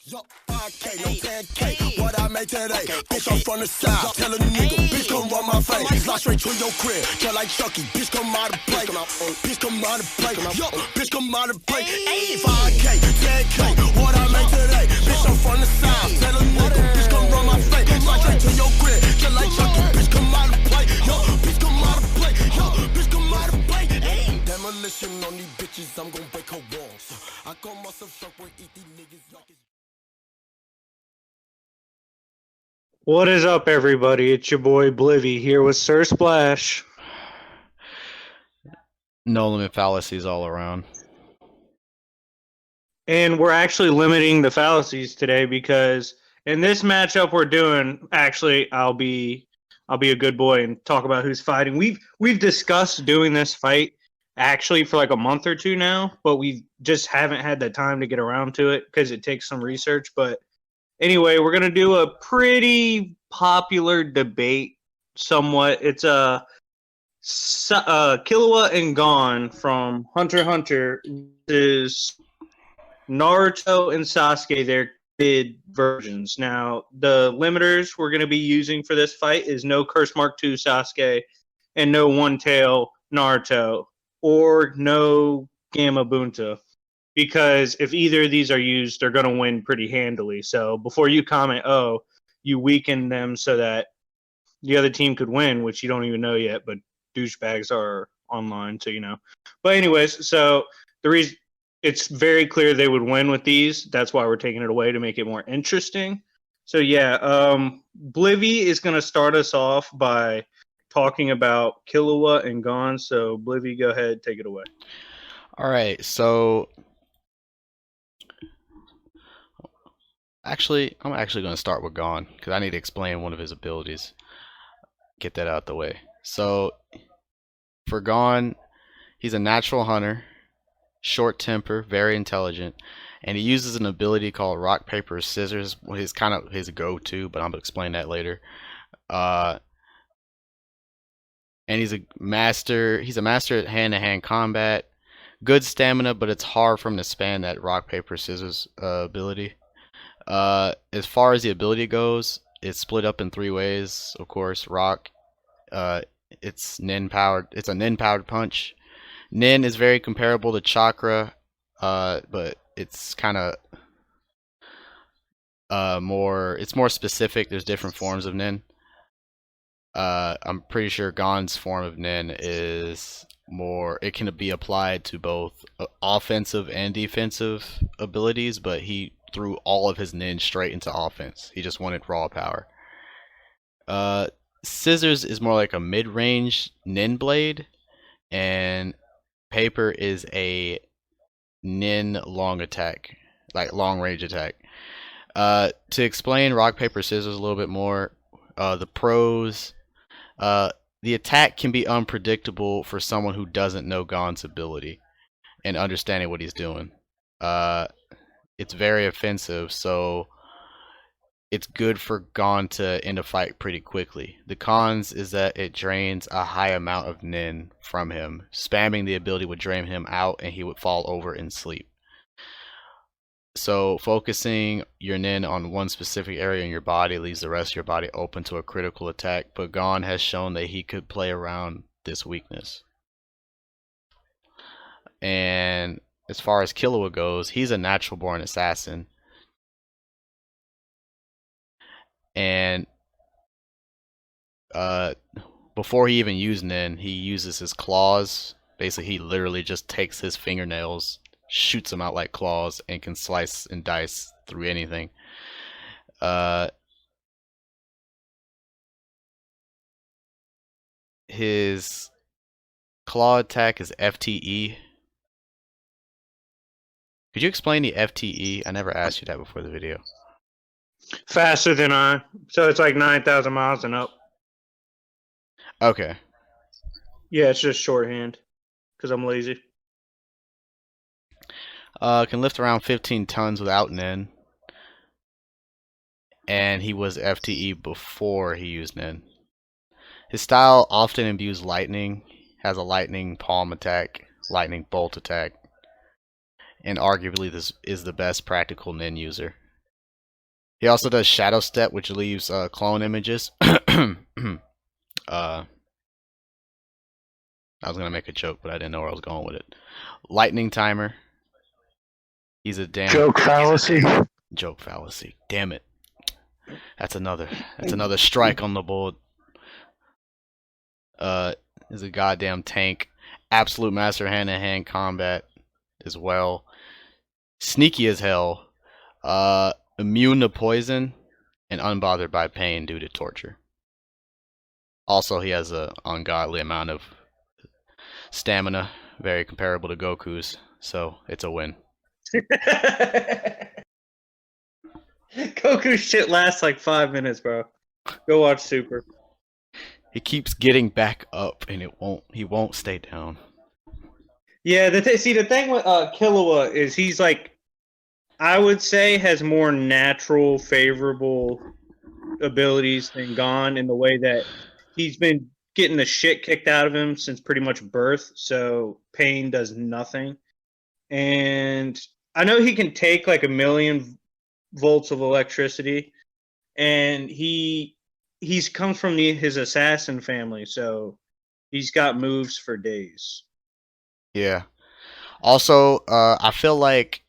Yo, 5K, no 10K, what I made today. Bitch, I'm from the south. Tell a nigga, bitch, come run my face. Slide straight to your crib, just like Chucky. Bitch, come out of play. Bitch, come out of play. Yo, bitch, come out of play. 5K, 10K, what I made today. Bitch, I'm from the south. Tell a nigga, bitch, come run my face. Slide straight to your crib, just like Chucky. Bitch, come out of play. Yo, bitch, come out of play. Yo, bitch, come out of play. Demolition on these bitches, I'm gon' break her walls. I call myself sharp when eat these niggas like it's. What is up, everybody? It's your boy Blivy here with Sir Splash. No limit fallacies all around. And we're actually limiting the fallacies today because in this matchup we're doing, actually, I'll be a good boy and talk about who's fighting. We've discussed doing this fight actually for like a month or two now, but we just haven't had the time to get around to it because it takes some research. But anyway, we're gonna do a pretty popular debate, somewhat. It's Killua and Gon from Hunter x Hunter is Naruto and Sasuke, their kid versions. Now, the limiters we're gonna be using for this fight is no Curse Mark 2 Sasuke and no One Tail Naruto or no Gamma Bunta. Because if either of these are used, they're going to win pretty handily. So before you comment, oh, you weakened them so that the other team could win, which you don't even know yet, but douchebags are online, so you know. But anyways, so the reason it's very clear they would win with these. That's why we're taking it away to make it more interesting. So yeah, Blivy is going to start us off by talking about Killua and Gon. So Blivy, go ahead, take it away. All right, so I'm actually going to start with Gon because I need to explain one of his abilities. Get that out the way. So for Gon, he's a natural hunter, short temper, very intelligent, and he uses an ability called rock paper scissors. His kind of his go-to, but I'm gonna explain that later. And he's a master at hand-to-hand combat. Good stamina, but it's hard for him to span that rock paper scissors ability. As far as the ability goes, it's split up in three ways. Of course, rock. It's nin powered. It's a nin powered punch. Nin is very comparable to chakra, but it's kind of more. It's more specific. There's different forms of nin. I'm pretty sure Gon's form of nin is more. It can be applied to both offensive and defensive abilities, but he threw all of his nin straight into offense. He just wanted raw power. Scissors is more like a mid-range nin blade, and paper is a nin long attack, like long range attack. To explain rock paper scissors a little bit more, the pros. The attack can be unpredictable for someone who doesn't know Gon's ability and understanding what he's doing. It's very offensive, so it's good for Gon to end a fight pretty quickly. The cons is that it drains a high amount of nin from him. Spamming the ability would drain him out and he would fall over in sleep. So focusing your nin on one specific area in your body leaves the rest of your body open to a critical attack, but Gon has shown that he could play around this weakness. And as far as Killua goes, he's a natural born assassin. And before he even used nin, he uses his claws. Basically, he literally just takes his fingernails, shoots them out like claws, and can slice and dice through anything. His claw attack is FTE. Could you explain the FTE? I never asked you that before the video. Faster than I, so it's like 9,000 miles and up. Okay. Yeah, it's just shorthand because I'm lazy. Can lift around 15 tons without nin. And he was FTE before he used nin. His style often imbues lightning, has a lightning palm attack, lightning bolt attack, and arguably this is the best practical nin user. He also does Shadow Step, which leaves clone images. I was gonna make a joke, but I didn't know where I was going with it. Lightning Timer. He's a damn Joke fallacy. joke fallacy. Damn it. That's another strike on the board. Is a goddamn tank. Absolute master hand-to-hand combat as well. Sneaky as hell. Immune to poison and unbothered by pain due to torture. Also, he has an ungodly amount of stamina, very comparable to Goku's, so it's a win. Goku's shit lasts like 5 minutes, bro. Go watch Super. He keeps getting back up, and he won't stay down. Yeah, the thing with Killua is he's like, I would say, has more natural, favorable abilities than Gon in the way that he's been getting the shit kicked out of him since pretty much birth, so pain does nothing. And I know he can take like 1,000,000 volts of electricity, and he's comes from his assassin family, so he's got moves for days. Yeah. Also, I feel like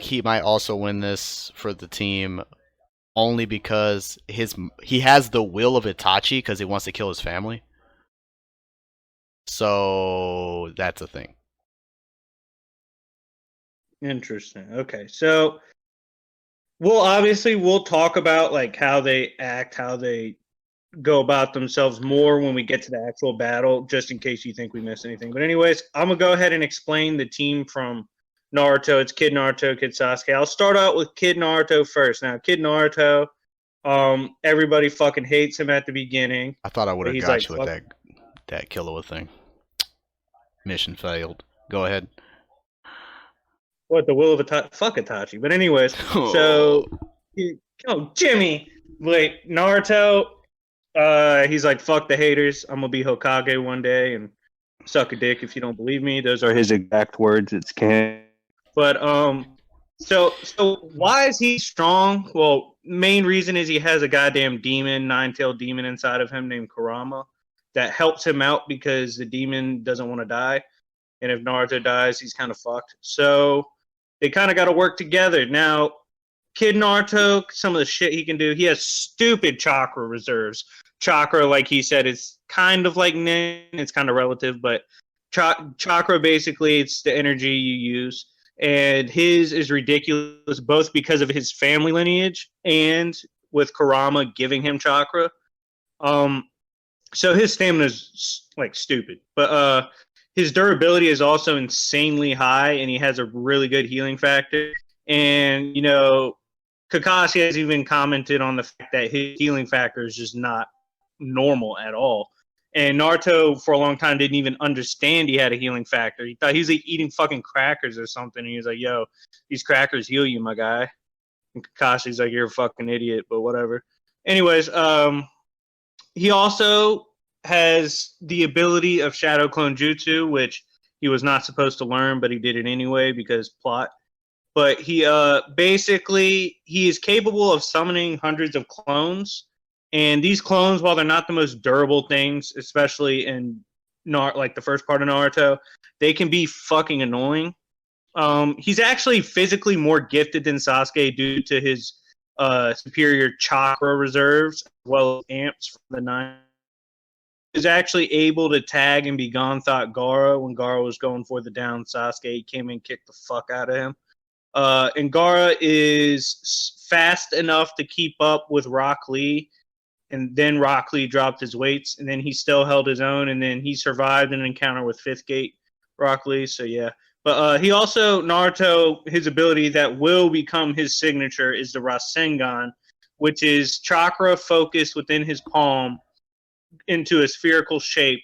he might also win this for the team only because he has the will of Itachi because he wants to kill his family. So that's a thing. Interesting. Okay, so we'll talk about like how they act, how they go about themselves more when we get to the actual battle, just in case you think we missed anything. But anyways, I'm gonna go ahead and explain the team from Naruto. It's Kid Naruto, Kid Sasuke. I'll start out with Kid Naruto first. Now, Kid Naruto, everybody fucking hates him at the beginning. I thought I would have He's got like, you with that Killua thing. Mission failed. Go ahead. What, the will of Itachi? Fuck Itachi. But anyways, so Jimmy, wait, Naruto, he's like, fuck the haters. I'm gonna be Hokage one day and suck a dick if you don't believe me. Those are his exact words. It's canon. But so why is he strong? Well, main reason is he has a goddamn demon, 9-tailed demon inside of him named Kurama that helps him out because the demon doesn't want to die. And if Naruto dies, he's kind of fucked. So they kind of got to work together. Now, Kid Naruto, some of the shit he can do, he has stupid chakra reserves. Chakra, like he said, is kind of like nin. It's kind of relative, but chakra, basically, it's the energy you use. And his is ridiculous, both because of his family lineage and with Kurama giving him chakra. So his stamina is like stupid. But his durability is also insanely high, and he has a really good healing factor. And, you know, Kakashi has even commented on the fact that his healing factor is just not normal at all. And Naruto, for a long time, didn't even understand he had a healing factor. He thought he was like eating fucking crackers or something. And he was like, yo, these crackers heal you, my guy. And Kakashi's like, you're a fucking idiot, but whatever. Anyways, he also has the ability of Shadow Clone Jutsu, which he was not supposed to learn, but he did it anyway because plot. But he basically, he is capable of summoning hundreds of clones. And these clones, while they're not the most durable things, especially in like the first part of Naruto, they can be fucking annoying. He's actually physically more gifted than Sasuke due to his superior chakra reserves, as well as amps from the 9. He was actually able to tag and be Gone Thought Gaara when Gaara was going for the down Sasuke. He came in and kicked the fuck out of him. And Gaara is fast enough to keep up with Rock Lee. And then Rock Lee dropped his weights, and then he still held his own, and then he survived an encounter with Fifth Gate Rock Lee, so yeah. But he also, Naruto, his ability that will become his signature is the Rasengan, which is chakra focused within his palm into a spherical shape,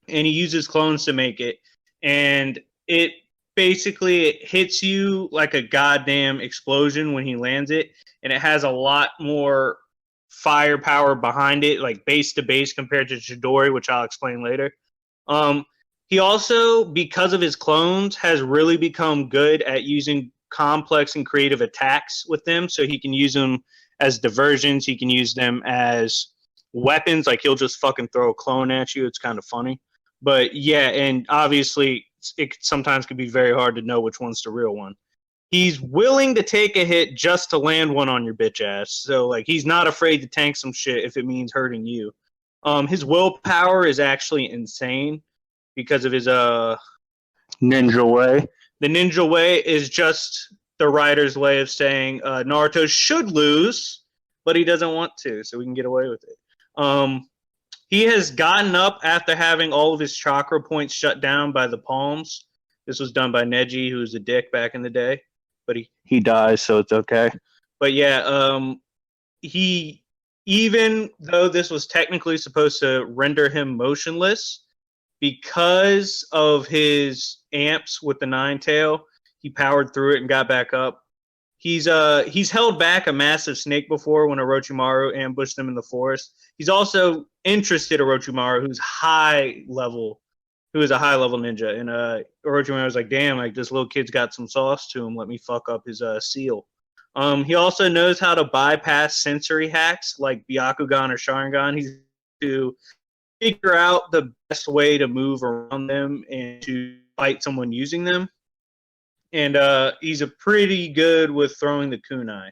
and he uses clones to make it. And it basically hits you like a goddamn explosion when he lands it, and it has a lot more firepower behind it, like base to base compared to Chidori, which I'll explain later. He also, because of his clones, has really become good at using complex and creative attacks with them. So he can use them as diversions. He can use them as weapons. Like he'll just fucking throw a clone at you. It's kind of funny. But yeah, and obviously it sometimes can be very hard to know which one's the real one. He's willing to take a hit just to land one on your bitch ass. So like he's not afraid to tank some shit if it means hurting you. His willpower is actually insane because of his ninja way. The ninja way is just the writer's way of saying Naruto should lose, but he doesn't want to, so we can get away with it. He has gotten up after having all of his chakra points shut down by the palms. This was done by Neji, who was a dick back in the day, but he dies, so it's okay. But yeah, he, even though this was technically supposed to render him motionless, because of his amps with the Nine Tail, he powered through it and got back up. He's held back a massive snake before when Orochimaru ambushed him in the forest. He's also interested Orochimaru, who's a high level ninja. And Orochimaru was like, damn, like this little kid's got some sauce to him. Let me fuck up his seal. He also knows how to bypass sensory hacks like Byakugan or Sharingan. He's to figure out the best way to move around them and to fight someone using them. And he's a pretty good with throwing the kunai.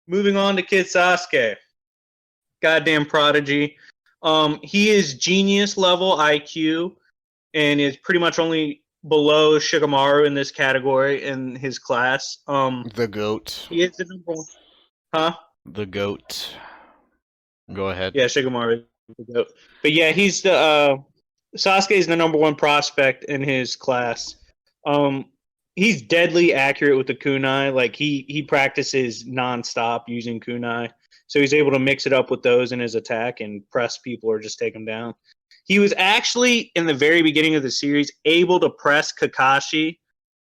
Moving on to Kid Sasuke. Goddamn prodigy. He is genius level IQ and is pretty much only below Shikamaru in this category in his class. The GOAT. He is the number one. Huh? The GOAT. Go ahead. Yeah, Shikamaru is the GOAT. But yeah, he's the Sasuke is the number one prospect in his class. He's deadly accurate with the kunai. Like he practices nonstop using kunai, so he's able to mix it up with those in his attack and press people or just take them down. He was actually in the very beginning of the series able to press Kakashi,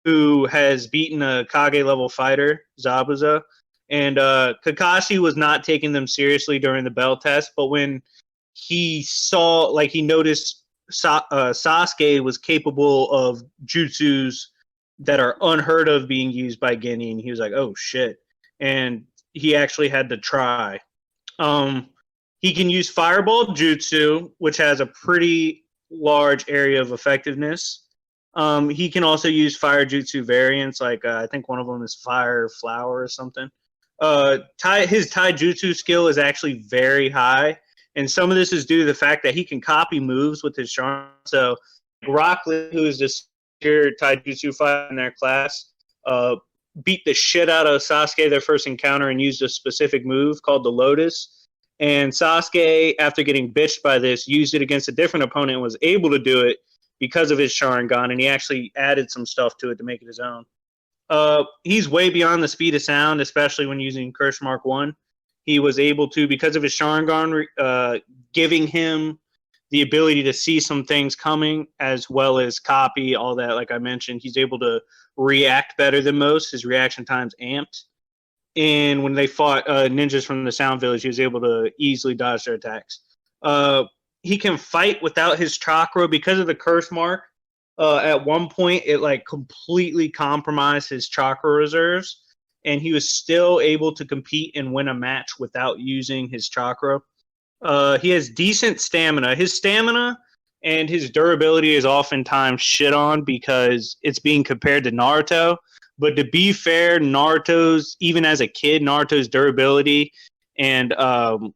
who has beaten a Kage level fighter, Zabuza, and Kakashi was not taking them seriously during the bell test. But when he noticed Sasuke was capable of jutsus that are unheard of being used by Genin. He was like, oh shit. And he actually had to try. He can use Fireball Jutsu, which has a pretty large area of effectiveness. He can also use Fire Jutsu variants, like I think one of them is Fire Flower or something. His Taijutsu skill is actually very high. And some of this is due to the fact that he can copy moves with his charm. So Rock Lee, who is this Taijutsu fighter in their class, beat the shit out of Sasuke their first encounter and used a specific move called the Lotus. And Sasuke, after getting bitched by this, used it against a different opponent and was able to do it because of his Sharingan, and he actually added some stuff to it to make it his own. He's way beyond the speed of sound, especially when using Curse Mark 1. He was able to, because of his Sharingan, giving him the ability to see some things coming as well as copy, all that, like I mentioned. He's able to react better than most. His reaction time's amped. And when they fought ninjas from the Sound Village, he was able to easily dodge their attacks. He can fight without his chakra because of the curse mark. At one point, it completely compromised his chakra reserves, and he was still able to compete and win a match without using his chakra. He has decent stamina. His stamina and his durability is oftentimes shit on because it's being compared to Naruto. But to be fair, even as a kid, Naruto's durability and the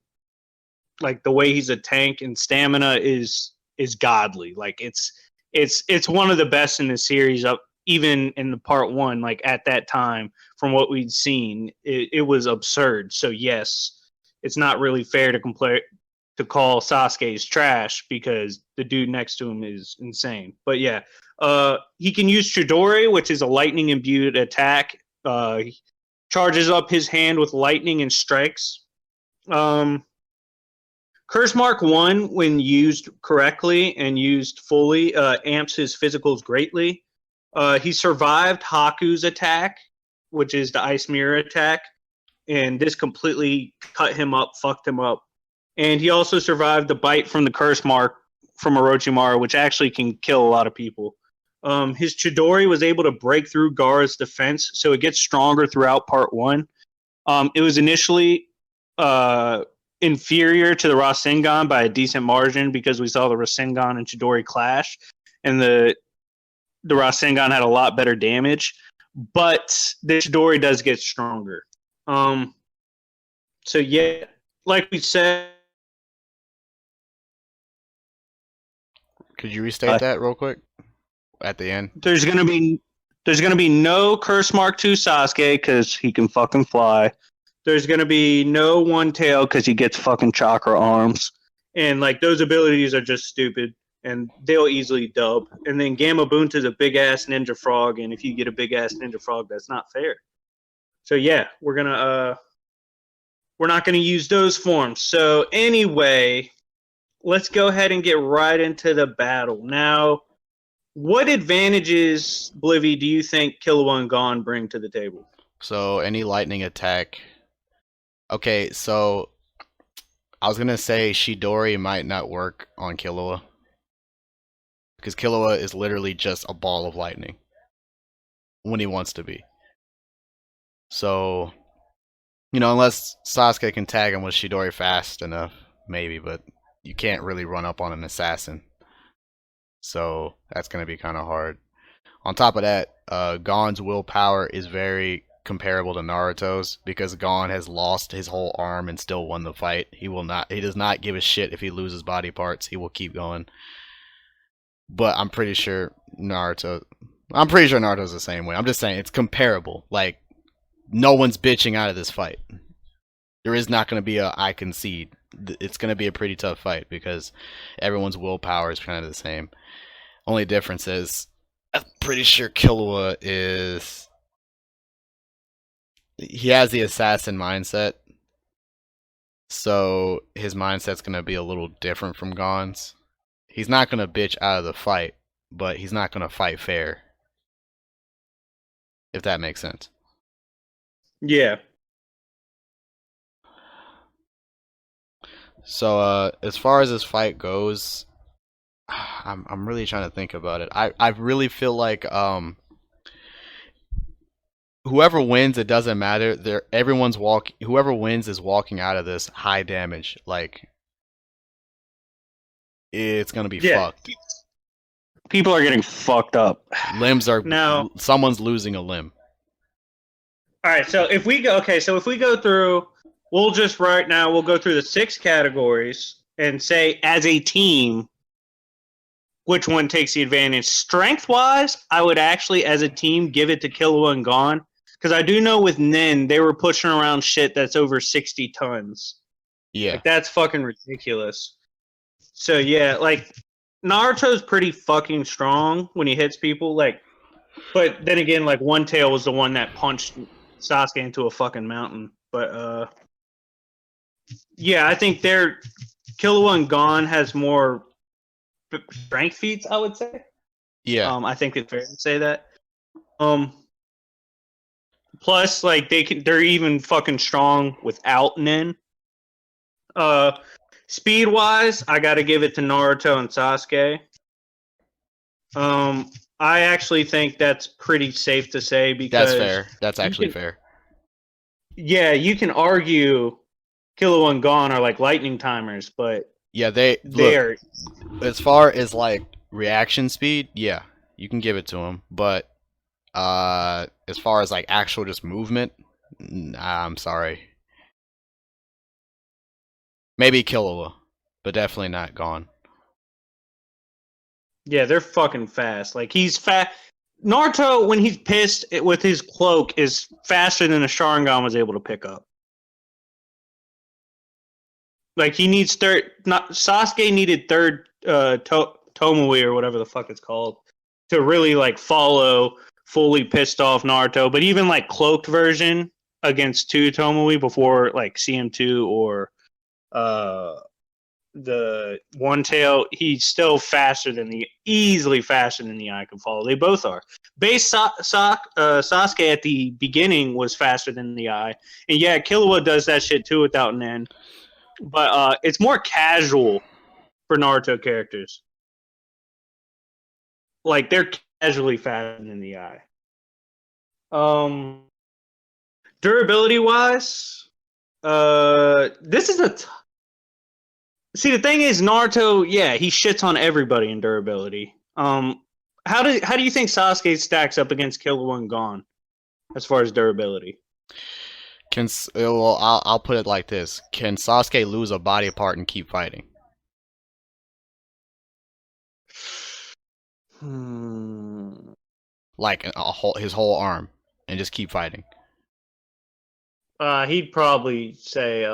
way he's a tank and stamina is godly. Like it's one of the best in the series, even in the part one. Like at that time, from what we'd seen, it was absurd. So yes, it's not really fair to call Sasuke's trash because the dude next to him is insane. But yeah, he can use Chidori, which is a lightning imbued attack. He charges up his hand with lightning and strikes. Curse Mark 1, when used correctly and used fully, amps his physicals greatly. He survived Haku's attack, which is the Ice Mirror attack, and this completely cut him up, fucked him up. And he also survived the bite from the Curse Mark from Orochimaru, which actually can kill a lot of people. His Chidori was able to break through Gaara's defense, so it gets stronger throughout part 1. It was initially inferior to the Rasengan by a decent margin because we saw the Rasengan and Chidori clash, and the Rasengan had a lot better damage, but the Chidori does get stronger. So yeah, like we said. Could you restate that real quick at the end? There's gonna be no Curse Mark 2 Sasuke because he can fucking fly. There's gonna be no One Tail because he gets fucking chakra arms, and like those abilities are just stupid, and they'll easily dub. And then Gamma Bunta's a big ass ninja frog, and if you get a big ass ninja frog, that's not fair. So yeah, we're not gonna use those forms. So anyway, let's go ahead and get right into the battle now. What advantages, Blivy, do you think Killua and Gon bring to the table? So, any lightning attack. Okay, so I was going to say Chidori might not work on Killua. Because Killua is literally just a ball of lightning. When he wants to be. So, unless Sasuke can tag him with Chidori fast enough, maybe, but you can't really run up on an assassin. So that's going to be kind of hard. On top of that, Gon's willpower is very comparable to Naruto's because Gon has lost his whole arm and still won the fight. He does not give a shit if he loses body parts. He will keep going. But I'm pretty sure Naruto's the same way. I'm just saying it's comparable. Like, no one's bitching out of this fight. There is not going to be I concede. It's going to be a pretty tough fight because everyone's willpower is kind of the same. Only difference is, I'm pretty sure Killua he has the assassin mindset. So his mindset's going to be a little different from Gon's. He's not going to bitch out of the fight, but he's not going to fight fair. If that makes sense. Yeah. So as far as this fight goes, I'm really trying to think about it. I really feel like whoever wins, it doesn't matter. Whoever wins is walking out of this high damage. Like, it's gonna be fucked. People are getting fucked up. Someone's losing a limb. All right, so if we go through, we'll go through the 6 categories and say as a team which one takes the advantage. Strength-wise, I would actually, as a team, give it to Killua and Gon. Because I do know with Nin, they were pushing around shit that's over 60 tons. Yeah. Like, that's fucking ridiculous. So, yeah, like, Naruto's pretty fucking strong when he hits people. Like, but then again, like, One Tail was the one that punched Sasuke into a fucking mountain. But, yeah, I think Killua and Gon has more strength feats, I would say. Yeah. I think it's fair to say that. Plus, like, they're even fucking strong without Nin. Speed wise, I gotta give it to Naruto and Sasuke. I actually think that's pretty safe to say because that's fair. That's actually fair. Yeah, you can argue Killua and Gon are like lightning timers, but yeah, they're as far as like reaction speed, yeah, you can give it to them. But as far as like actual just movement, I'm sorry. Maybe Killua, but definitely not Gon. Yeah, they're fucking fast. Like, he's fast. Naruto, when he's pissed with his cloak, is faster than a Sharingan was able to pick up. Like, he needs Sasuke needed third Tomoe or whatever the fuck it's called to really, like, follow fully pissed off Naruto. But even, like, cloaked version against 2 Tomoe before, like, CM2 or the One Tail, he's still easily faster than the eye can follow. They both are. Base Sasuke at the beginning was faster than the eye. And yeah, Killua does that shit too without Nen. But it's more casual for Naruto characters. Like, they're casually fastened in the eye. Durability wise, this is see, the thing is, Naruto, yeah, he shits on everybody in durability. How do you think Sasuke stacks up against Killua and Gon as far as durability? Well, I'll put it like this: can Sasuke lose a body part and keep fighting? Like his whole arm, and just keep fighting. He'd probably say,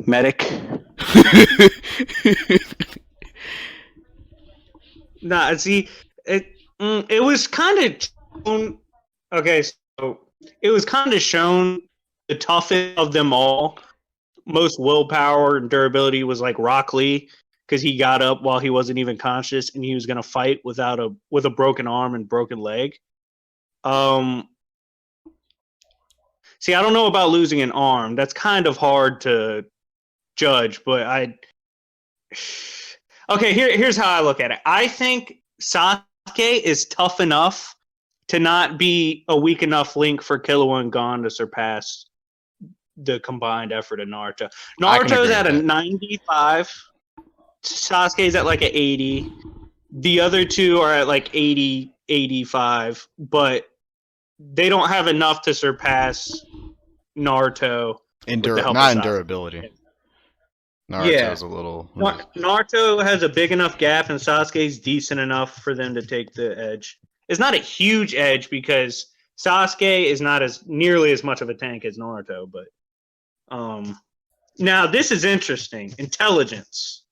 medic. Nah, see, it was kind of shown. Okay, so it was kind of shown the toughest of them all. Most willpower and durability was like Rock Lee, because he got up while he wasn't even conscious, and he was gonna fight with a broken arm and broken leg. See, I don't know about losing an arm. That's kind of hard to judge, but okay, here's how I look at it. I think Sasuke is tough enough to not be a weak enough link for Killua and Gon to surpass the combined effort of Naruto. Naruto's at a 95. Sasuke's at like an 80. The other two are at like 80, 85, but they don't have enough to surpass Naruto. Not in durability. Naruto's a little. Naruto has a big enough gap, and Sasuke's decent enough for them to take the edge. It's not a huge edge because Sasuke is not as nearly as much of a tank as Naruto, but now this is interesting. Intelligence.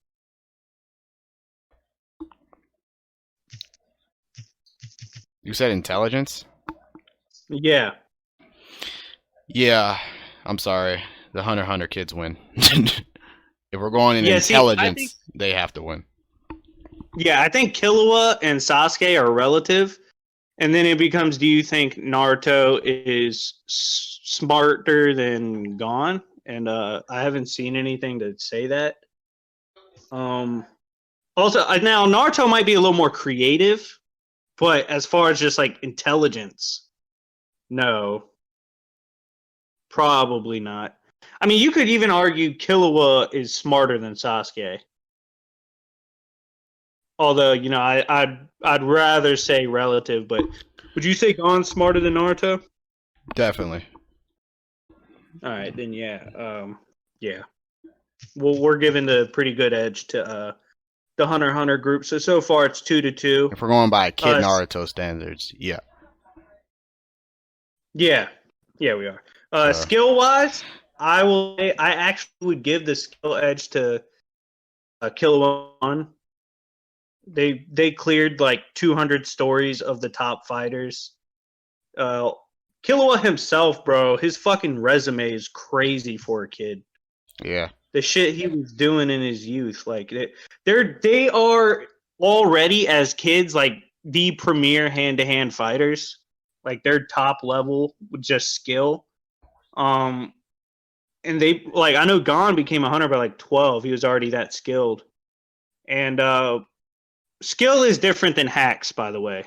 You said intelligence? Yeah. Yeah. I'm sorry. The Hunter x Hunter kids win. If we're going in intelligence, they have to win. Yeah, I think Killua and Sasuke are relative. And then it becomes, do you think Naruto is smarter than Gon? And I haven't seen anything to say that. Also, now Naruto might be a little more creative, but as far as just like intelligence, no. Probably not. I mean, you could even argue Killua is smarter than Sasuke. Although, you know, I'd rather say relative, but would you say Gon's smarter than Naruto? Definitely. All right, then yeah. Well, we're giving the pretty good edge to the Hunter x Hunter group. So far it's 2-2. If we're going by Kid Naruto standards, yeah. Yeah, we are. Skill wise, I actually would give the skill edge to Killua. They cleared like 200 stories of the top fighters. Killua himself, bro, his fucking resume is crazy for a kid. Yeah. The shit he was doing in his youth, like they are already as kids like the premier hand-to-hand fighters. Like they're top level with just skill. And they like I know Gon became a hunter by like 12. He was already that skilled. And skill is different than hacks, by the way.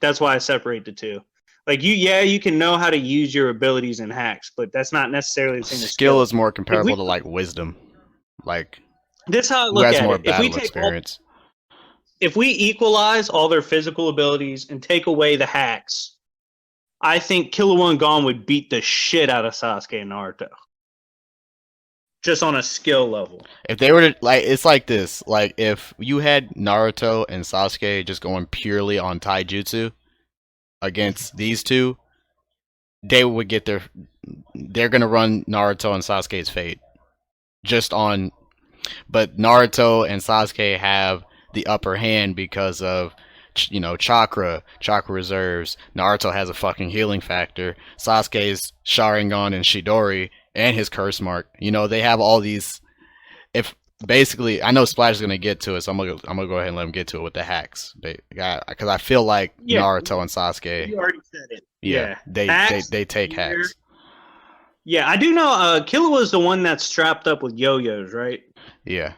That's why I separate the two. Like you can know how to use your abilities in hacks, but that's not necessarily the same as skill. Skill is more comparable to like wisdom. Like this how I look at more it. Battle experience. If we equalize all their physical abilities and take away the hacks, I think Killua and Gon would beat the shit out of Sasuke and Naruto. Just on a skill level. If they were to, like, it's like this. Like, if you had Naruto and Sasuke just going purely on taijutsu against these two, they would get they're going to run Naruto and Sasuke's fate. But Naruto and Sasuke have the upper hand because of, you know, chakra reserves. Naruto has a fucking healing factor. Sasuke's Sharingan and Chidori and his curse mark. You know, they have all these. If basically, I know Splash is gonna get to it, so I'm gonna go ahead and let him get to it with the hacks. Because I feel like Naruto and Sasuke. You already said it. Yeah, they take hacks. Yeah, I do know. Killua was the one that's strapped up with yo-yos, right? Yeah.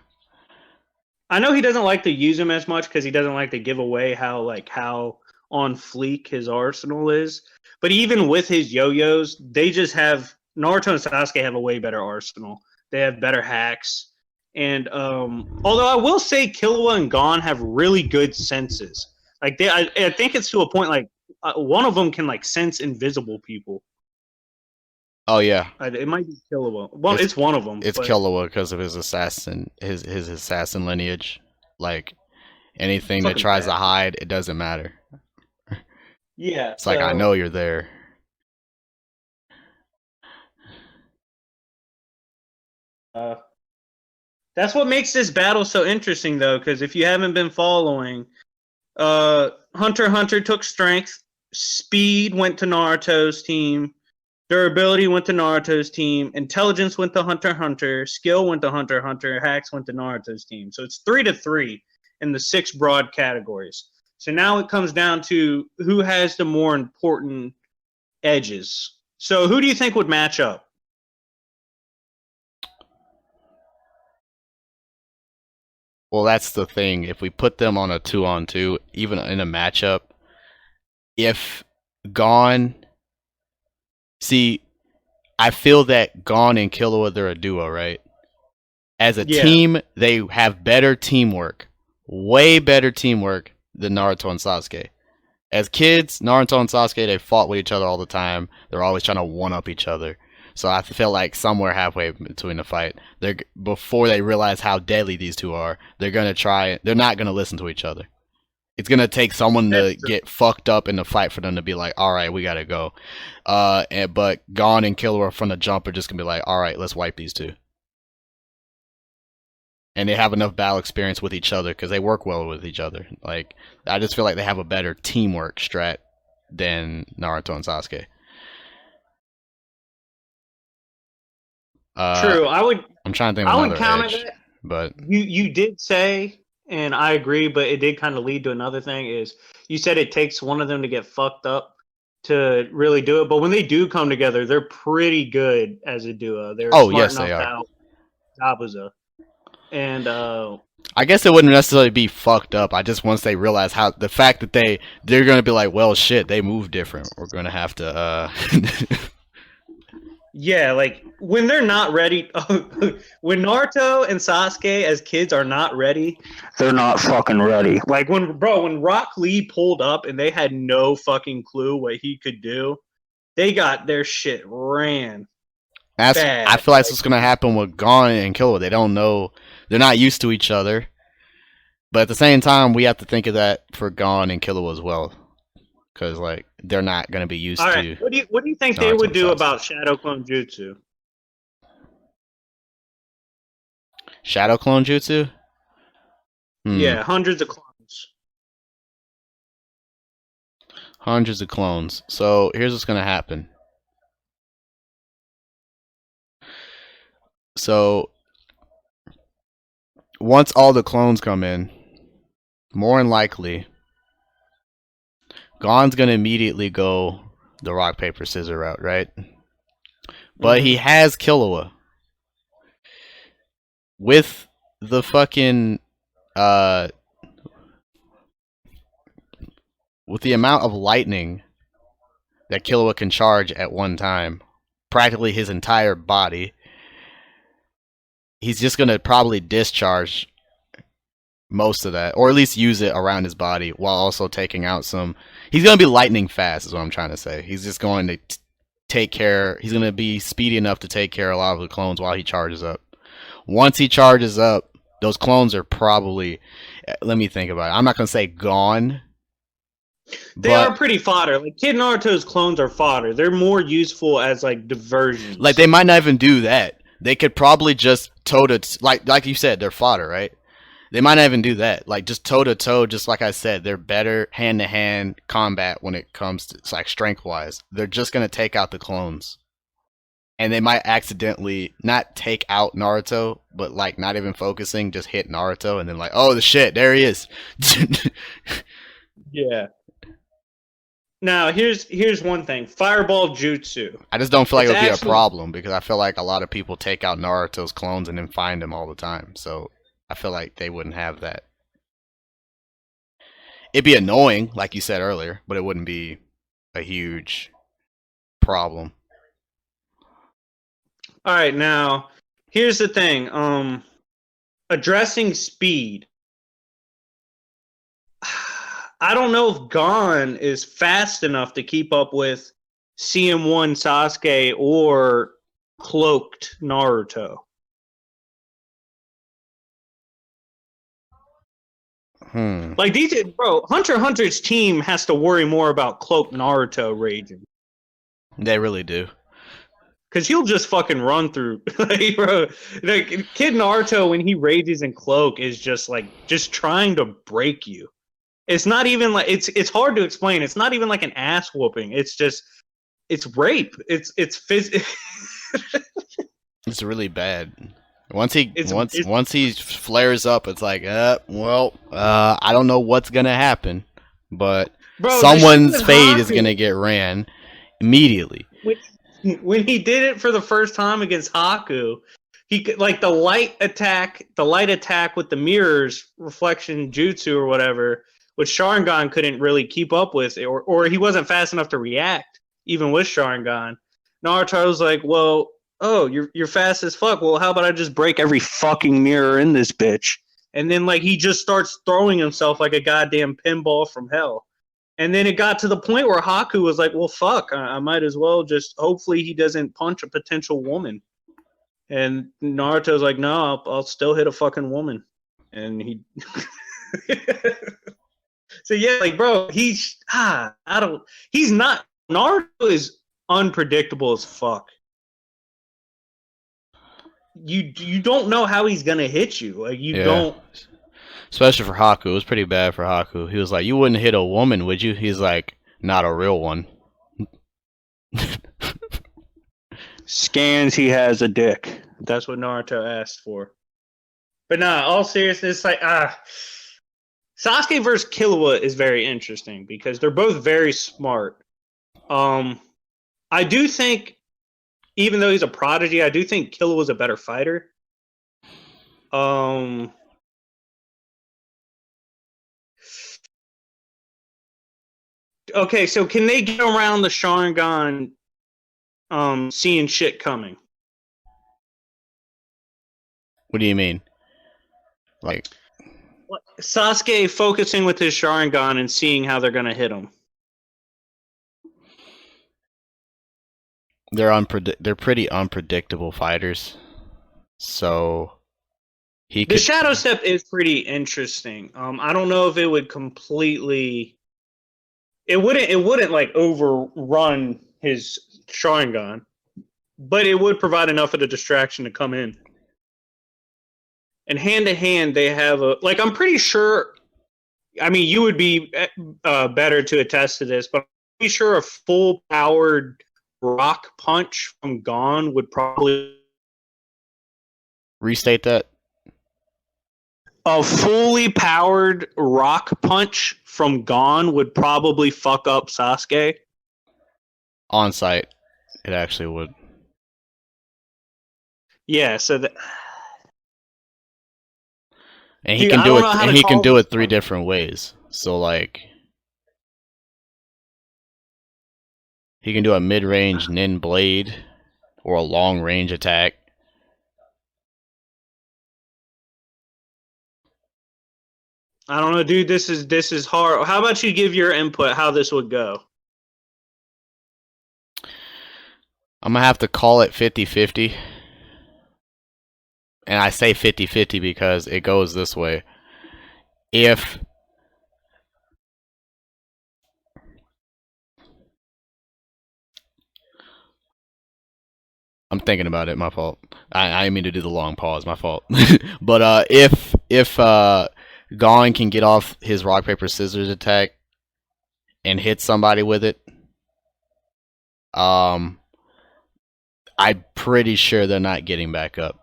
I know he doesn't like to use them as much because he doesn't like to give away how on fleek his arsenal is. But even with his yo-yos, they just have Naruto and Sasuke have a way better arsenal. They have better hacks, and although I will say Killua and Gon have really good senses. Like I think it's to a point like one of them can like sense invisible people. Oh yeah, It might be Killua. Well, it's one of them. it's but Killua because of his assassin lineage. Like anything that fucking tries to bad. hide, it doesn't matter. Yeah, It's like I know you're there. That's what makes this battle so interesting, though, because if you haven't been following, Hunter x Hunter took strength, speed went to Naruto's team, durability went to Naruto's team, intelligence went to Hunter x Hunter, skill went to Hunter x Hunter, hacks went to Naruto's team. So it's 3-3 in the 6 broad categories. So now it comes down to who has the more important edges. So who do you think would match up? Well, that's the thing. If we put them on a 2-on-2, even in a matchup, if Gon, see, I feel that Gon and Killua, they're a duo, right? As a team, they have better teamwork, way better teamwork than Naruto and Sasuke. As kids, Naruto and Sasuke, they fought with each other all the time. They're always trying to one-up each other. So I feel like somewhere halfway between the fight, before they realize how deadly these two are, they're gonna try. They're not gonna listen to each other. It's gonna take someone to get fucked up in the fight for them to be like, all right, we gotta go. But Gon and Killua from the jump are just gonna be like, all right, let's wipe these two. And they have enough battle experience with each other because they work well with each other. Like I just feel like they have a better teamwork strat than Naruto and Sasuke. True. I'm trying to think of another counter edge, that. but You did say, and I agree, but it did kind of lead to another thing. Is you said it takes one of them to get fucked up to really do it, but when they do come together, they're pretty good as a duo. They're smart enough to out Zabuza. And I guess it wouldn't necessarily be fucked up. I just once they realize how the fact that they're gonna be like, well, shit, they move different. We're gonna have to. Yeah, like when they're not ready, when Naruto and Sasuke as kids are not ready, they're not fucking ready. Like when Rock Lee pulled up and they had no fucking clue what he could do, they got their shit ran. I feel like that's what's gonna happen with Gon and Killua. They don't know, they're not used to each other. But at the same time, we have to think of that for Gon and Killua as well, because like they're not gonna be used to. What do you think they would do about Shadow Clone Jutsu? Shadow Clone Jutsu? Yeah, hundreds of clones. Hundreds of clones. So here's what's gonna happen. So once all the clones come in, more than likely, Gon's gonna immediately go the rock paper scissors route, right? But he has Killua with the fucking with the amount of lightning that Killua can charge at one time, practically his entire body. He's just gonna probably discharge most of that, or at least use it around his body while also taking out some. He's gonna be lightning fast, is what I'm trying to say. He's just going to take care. He's gonna be speedy enough to take care of a lot of the clones while he charges up. Once he charges up, those clones are probably. Let me think about it. I'm not gonna say gone. They are pretty fodder. Like Kid Naruto's clones are fodder. They're more useful as like diversions. Like they might not even do that. They could probably just toe to like you said, they're fodder, right? They might not even do that. Like just toe to toe, just like I said, they're better hand to hand combat when it comes to like strength wise. They're just gonna take out the clones. And they might accidentally not take out Naruto, but like not even focusing, just hit Naruto and then like, oh the shit, there he is. Yeah. Now here's one thing. Fireball Jutsu. I just don't feel like it would be a problem because I feel like a lot of people take out Naruto's clones and then find him all the time. So I feel like they wouldn't have that. It'd be annoying, like you said earlier, but it wouldn't be a huge problem. All right, now here's the thing. Addressing speed. I don't know if Gon is fast enough to keep up with CM1 Sasuke or cloaked Naruto. Like these, bro, Hunter x Hunter's team has to worry more about cloaked Naruto raging. They really do. Cause he'll just fucking run through, like, bro. Like Kid Naruto when he rages in cloak is just like just trying to break you. It's not even like it's hard to explain. It's not even like an ass whooping. It's just it's rape. It's It's really bad. Once he flares up, it's like, I don't know what's gonna happen, but bro, someone's fade is gonna get ran immediately. When he did it for the first time against Haku, he like the light attack with the mirrors reflection jutsu or whatever, which Sharingan couldn't really keep up with, or he wasn't fast enough to react even with Sharingan. Naruto was like, well, oh, you're fast as fuck. Well, how about I just break every fucking mirror in this bitch? And then like he just starts throwing himself like a goddamn pinball from hell. And then it got to the point where Haku was like, well, fuck, I might as well just, hopefully he doesn't punch a potential woman. And Naruto's like, no, I'll still hit a fucking woman. And he... So yeah, like, bro, he's not, Naruto is unpredictable as fuck. You don't know how he's gonna hit you. Like, you don't... Especially for Haku. It was pretty bad for Haku. He was like, you wouldn't hit a woman, would you? He's like, not a real one. Scans he has a dick. That's what Naruto asked for. But nah, all seriousness, like, Sasuke versus Killua is very interesting because they're both very smart. I do think, even though he's a prodigy, I do think Killua's a better fighter. Okay, so can they get around the Sharingan seeing shit coming? What do you mean? Like Sasuke focusing with his Sharingan and seeing how they're gonna hit him. They're pretty unpredictable fighters. So the Shadow Step is pretty interesting. I don't know if it would completely... It wouldn't like overrun his Sharingan, but it would provide enough of a distraction to come in. And hand to hand, they have a, like, I'm pretty sure. I mean, you would be better to attest to this, but I'm pretty sure a full powered rock punch from Gon would probably... Restate that. A fully powered rock punch from Gon would probably fuck up Sasuke. On site, it actually would. Yeah, so that... And he can do it. And he can do it 3 different ways. So like, he can do a mid-range Nin blade or a long-range attack. I don't know, dude. This is hard. How about you give your input how this would go? I'm gonna have to call it 50-50. And I say 50-50 because it goes this way. If I'm thinking about it, my fault. I didn't mean to do the long pause, my fault. But if Gon can get off his rock paper scissors attack and hit somebody with it, I'm pretty sure they're not getting back up.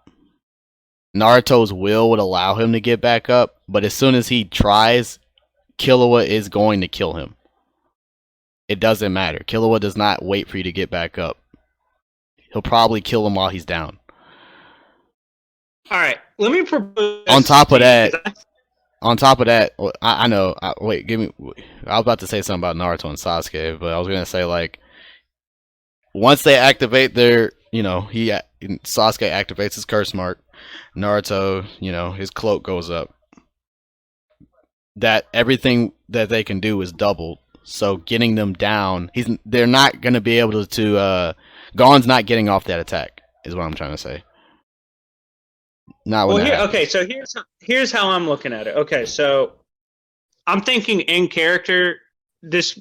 Naruto's will would allow him to get back up, but as soon as he tries, Killua is going to kill him. It doesn't matter. Killua does not wait for you to get back up. He'll probably kill him while he's down. All right, let me propose. On top of that, I- I know. Wait, give me. I was about to say something about Naruto and Sasuke, but I was gonna say like once they activate their, Sasuke activates his curse mark. Naruto, his cloak goes up. That everything that they can do is doubled. So getting them down, they're not gonna be able to. Gon's not getting off that attack. Is what I'm trying to say. Not when well, that here, happens. okay, so here's how I'm looking at it. Okay, so I'm thinking in character. This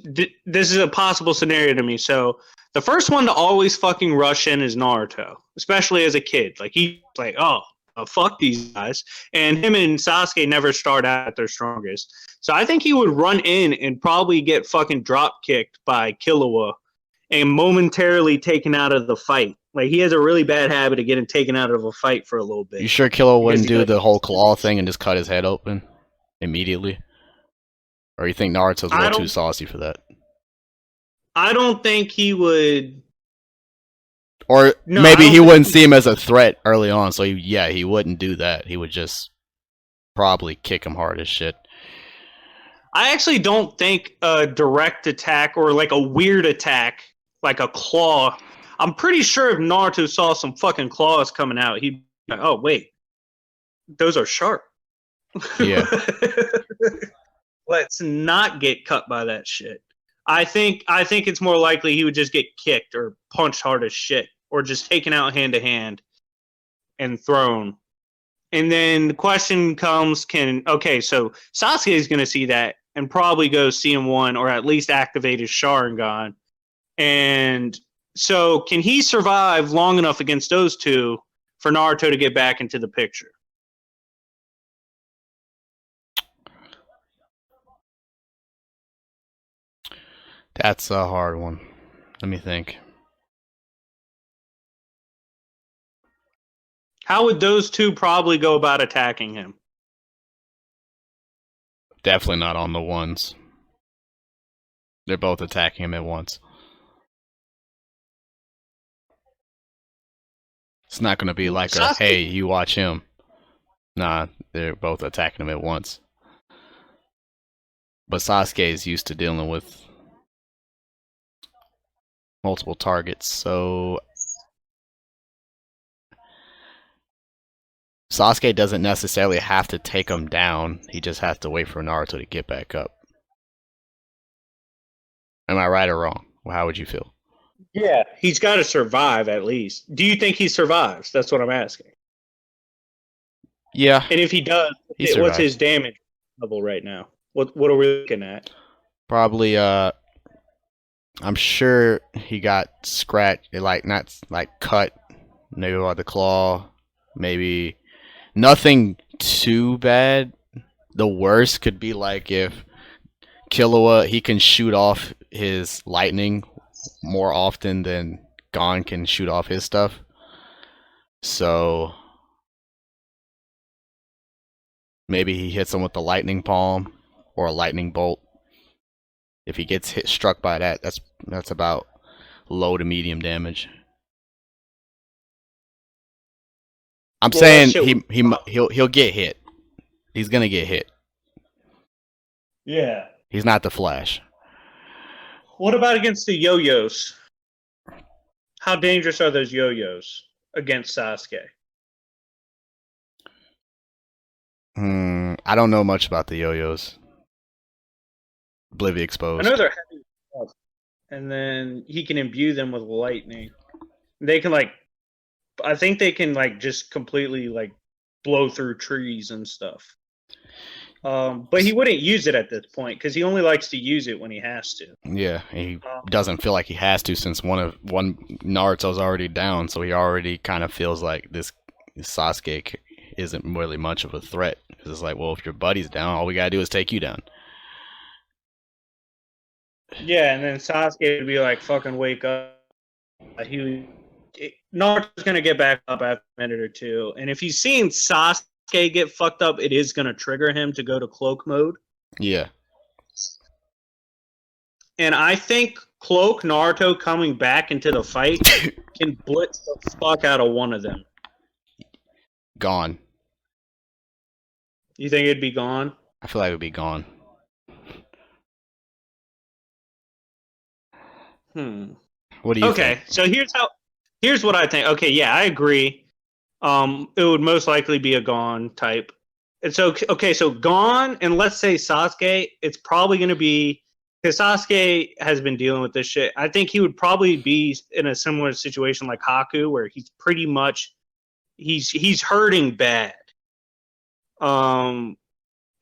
is a possible scenario to me. So the first one to always fucking rush in is Naruto, especially as a kid. Like he's like, oh, fuck these guys, and him and Sasuke never start out at their strongest. So I think he would run in and probably get fucking drop kicked by Killua and momentarily taken out of the fight. Like he has a really bad habit of getting taken out of a fight for a little bit. You sure Killua Because wouldn't he do does- the whole claw thing and just cut his head open immediately? Or you think Naruto's a I little too don't. saucy for that? I don't think he would. Or No, I maybe don't he think wouldn't see him as a threat early on, so he wouldn't do that. He would just probably kick him hard as shit. I actually don't think a direct attack or like a weird attack, like a claw. I'm pretty sure if Naruto saw some fucking claws coming out, he'd be like, oh, wait, those are sharp. Yeah. Let's not get cut by that shit. I think it's more likely he would just get kicked or punched hard as shit or just taken out hand to hand and thrown. And then the question comes, so Sasuke is going to see that and probably go CM1 or at least activate his Sharingan. And so can he survive long enough against those two for Naruto to get back into the picture? That's a hard one. Let me think. How would those two probably go about attacking him? Definitely not on the ones. They're both attacking him at once. It's not going to be like Sasuke- hey, you watch him. Nah, they're both attacking him at once. But Sasuke is used to dealing with multiple targets, so Sasuke doesn't necessarily have to take him down. He just has to wait for Naruto to get back up. Am I right or wrong? Well, how would you feel? Yeah, he's got to survive at least. Do you think he survives? That's what I'm asking. Yeah. And if he does, He what's survives. his damage level right now? What are we looking at? Probably I'm sure he got scratched, like not like cut, maybe by the claw, maybe nothing too bad. The worst could be like if Killua, he can shoot off his lightning more often than Gon can shoot off his stuff. So maybe he hits him with the lightning palm or a lightning bolt. If he gets struck by that, that's about low to medium damage. I'm saying he'll get hit. He's gonna get hit. Yeah. He's not the Flash. What about against the yo-yos? How dangerous are those yo-yos against Sasuke? I don't know much about the yo-yos. Oblivion I exposed. know they're heavy stuff. And then he can imbue them with lightning. They can I think they can just completely blow through trees and stuff. But he wouldn't use it at this point because he only likes to use it when he has to. Yeah, he doesn't feel like he has to since one Naruto's already down, so he already kind of feels like this Sasuke isn't really much of a threat. Because it's like, well, if your buddy's down, all we gotta do is take you down. Yeah, and then Sasuke would be like, "Fucking wake up!" Naruto's gonna get back up after a minute or two, and if he's seeing Sasuke get fucked up, it is gonna trigger him to go to cloak mode. Yeah. And I think Cloak Naruto coming back into the fight can blitz the fuck out of one of them. Gone. You think it'd be gone? I feel like it would be gone. Hmm. What do you think? Okay, so here's what I think. Okay, yeah, I agree. It would most likely be a gone type. And so okay, so gone, and let's say Sasuke, it's probably going to be because Sasuke has been dealing with this shit. I think he would probably be in a similar situation like Haku, where he's pretty much he's hurting bad. Um,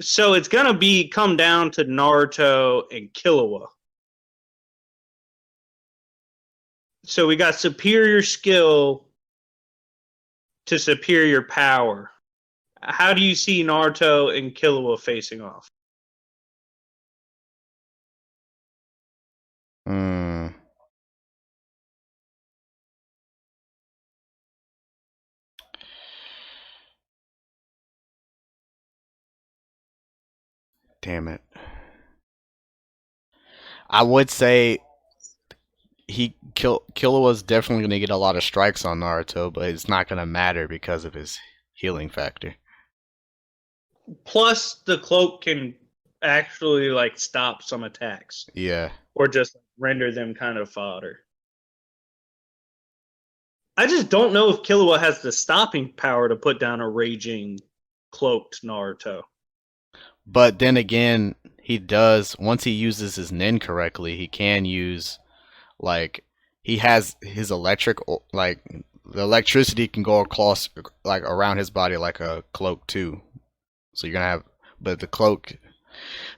so it's gonna be come down to Naruto and Killua. So we got superior skill to superior power. How do you see Naruto and Killua facing off? Mm, damn it. I would say Killua's definitely going to get a lot of strikes on Naruto, but it's not going to matter because of his healing factor. Plus, the cloak can actually like stop some attacks Yeah. or just render them kind of fodder. I just don't know if Killua has the stopping power to put down a raging cloaked Naruto. But then again, he does, once he uses his nin correctly, he can use, like, he has his electric, like, the electricity can go across, like, around his body like a cloak too. So you're gonna have, but the cloak,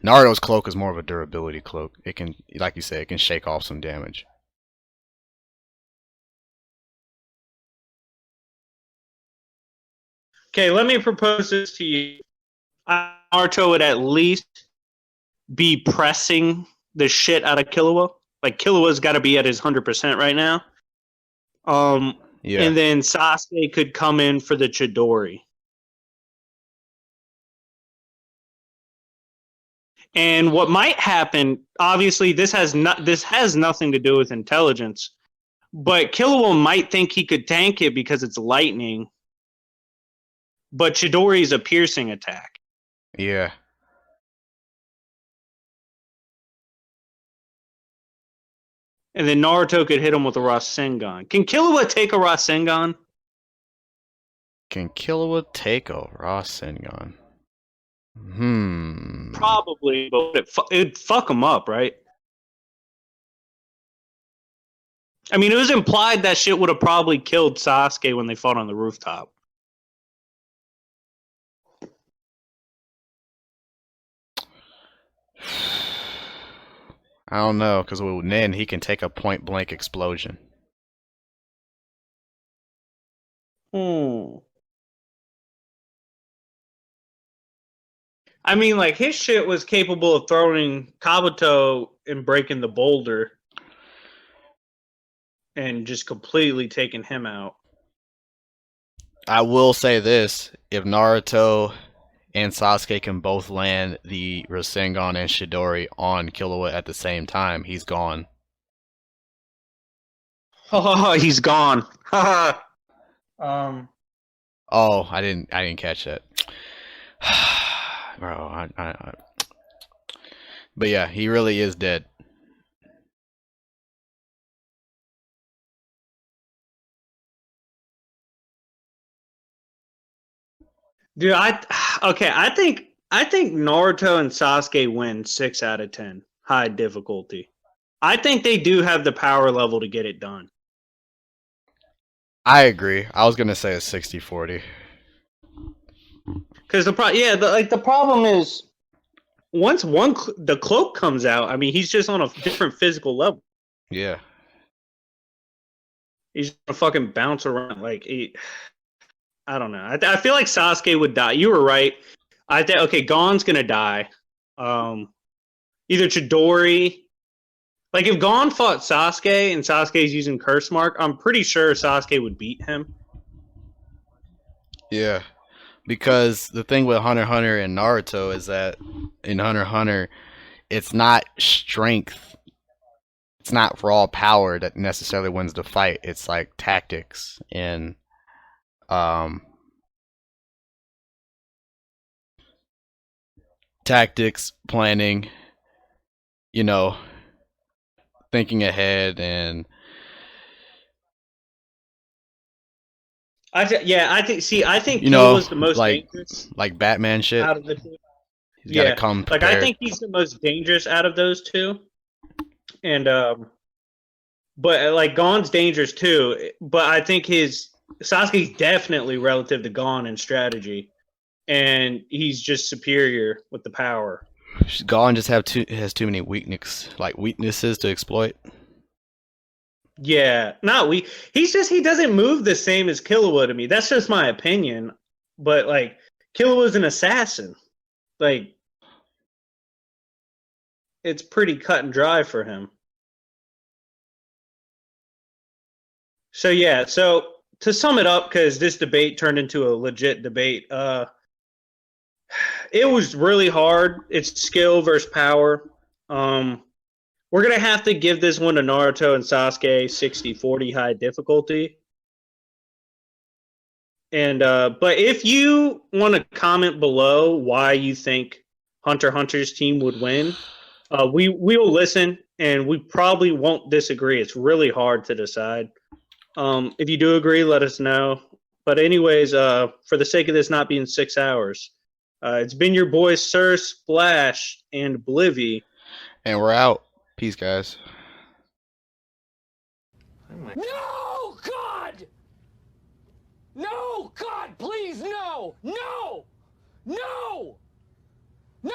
Naruto's cloak is more of a durability cloak. It can, like you said, it can shake off some damage. Okay, let me propose this to you. Naruto would at least be pressing the shit out of Killua. Like Killua's got to be at his 100% right now. Yeah. And then Sasuke could come in for the Chidori. And what might happen, obviously, this has nothing to do with intelligence, but Killua might think he could tank it because it's lightning, but Chidori is a piercing attack. Yeah. And then Naruto could hit him with a Rasengan. Can Killua take a Rasengan? Can Killua take a Rasengan? Probably, but it'd fuck him up, right? I mean, it was implied that shit would have probably killed Sasuke when they fought on the rooftop. I don't know, because with Nin, he can take a point blank explosion. I mean, like, his shit was capable of throwing Kabuto and breaking the boulder and just completely taking him out. I will say this, if Naruto and Sasuke can both land the Rasengan and Chidori on Killua at the same time, he's gone. Oh, he's gone. Oh, I didn't catch that. Bro, but yeah, he really is dead. Dude, I think Naruto and Sasuke win 6 out of 10. High difficulty. I think they do have the power level to get it done. I agree. I was gonna say a 60-40. Because the problem is once the cloak comes out, I mean, he's just on a different physical level. Yeah. He's gonna fucking bounce around like I don't know. I feel like Sasuke would die. You were right. I think okay, Gon's gonna die. Either Chidori. Like if Gon fought Sasuke and Sasuke's using Curse Mark, I'm pretty sure Sasuke would beat him. Yeah. Because the thing with Hunter x Hunter and Naruto is that in Hunter x Hunter, it's not strength. It's not raw power that necessarily wins the fight. It's like tactics and tactics, planning, you know, thinking ahead, and I think. See, I think you know, Killua's the most dangerous like Batman shit. out of the two. He's got to Yeah, come like I prepared. think he's the most dangerous out of those two, and but like Gon's dangerous too. But I think his Sasuke's definitely relative to Gon in strategy, and he's just superior with the power. Gon just has too many weaknesses to exploit. Yeah, not we. He doesn't move the same as Killua to me. That's just my opinion. But like Killua's an assassin. Like it's pretty cut and dry for him. So yeah, so to sum it up, because this debate turned into a legit debate, it was really hard. It's skill versus power. We're gonna have to give this one to Naruto and Sasuke 60-40 high difficulty. And but if you want to comment below why you think Hunter x Hunter's team would win, we will listen, and we probably won't disagree. It's really hard to decide. If you do agree, let us know. But anyways, for the sake of this not being 6 hours, it's been your boys Sir, Splash, and Blivy. And we're out. Peace, guys. No, God! No, God, please, no! No! No! No!